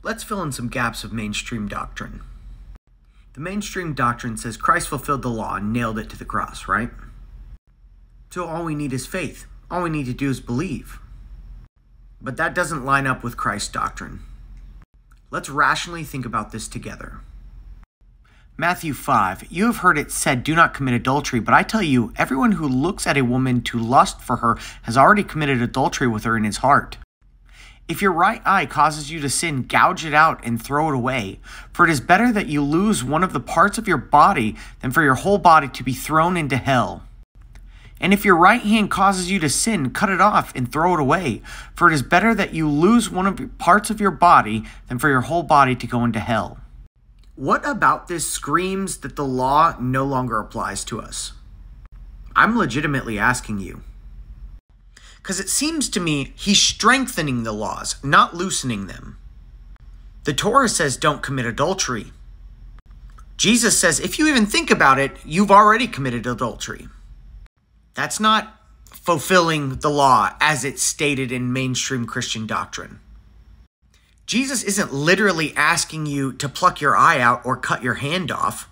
Let's fill in some gaps of mainstream doctrine. The mainstream doctrine says Christ fulfilled the law and nailed it to the cross, right? So all we need is faith. All we need to do is believe. But that doesn't line up with Christ's doctrine. Let's rationally think about this together. Matthew 5, you have heard it said, do not commit adultery, but I tell you, everyone who looks at a woman to lust for her has already committed adultery with her in his heart. If your right eye causes you to sin, gouge it out and throw it away. For it is better that you lose one of the parts of your body than for your whole body to be thrown into hell. And if your right hand causes you to sin, cut it off and throw it away. For it is better that you lose one of the parts of your body than for your whole body to go into hell. What about this screams that the law no longer applies to us? I'm legitimately asking you. Because it seems to me he's strengthening the laws, not loosening them. The Torah says don't commit adultery. Jesus says if you even think about it, you've already committed adultery. That's not fulfilling the law as it's stated in mainstream Christian doctrine. Jesus isn't literally asking you to pluck your eye out or cut your hand off.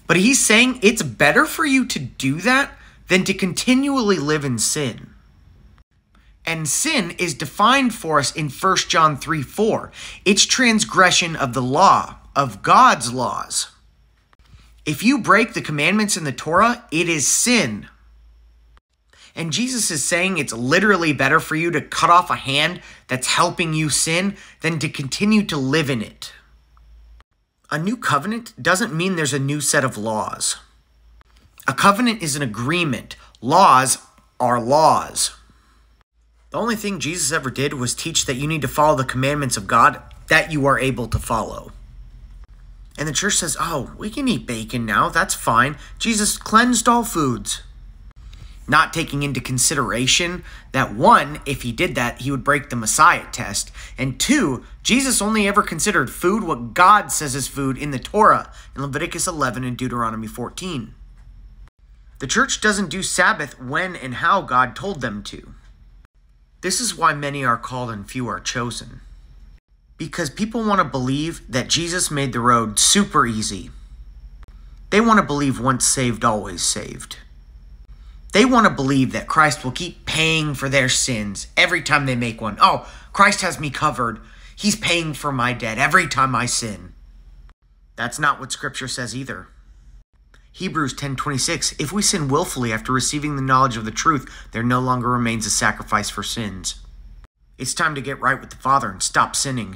But he's saying it's better for you to do that than to continually live in sin. And sin is defined for us in 1 John 3:4. It's transgression of the law, of God's laws. If you break the commandments in the Torah, it is sin. And Jesus is saying it's literally better for you to cut off a hand that's helping you sin than to continue to live in it. A new covenant doesn't mean there's a new set of laws. A covenant is an agreement. Laws are laws. The only thing Jesus ever did was teach that you need to follow the commandments of God that you are able to follow. And the church says, oh, we can eat bacon now, that's fine. Jesus cleansed all foods. Not taking into consideration that one, if he did that, he would break the Messiah test. And two, Jesus only ever considered food what God says is food in the Torah, in Leviticus 11 and Deuteronomy 14. The church doesn't do Sabbath when and how God told them to. This is why many are called and few are chosen. Because people want to believe that Jesus made the road super easy. They want to believe once saved, always saved. They want to believe that Christ will keep paying for their sins every time they make one. Oh, Christ has me covered. He's paying for my debt every time I sin. That's not what Scripture says either. Hebrews 10:26, if we sin willfully after receiving the knowledge of the truth, there no longer remains a sacrifice for sins. It's time to get right with the Father and stop sinning.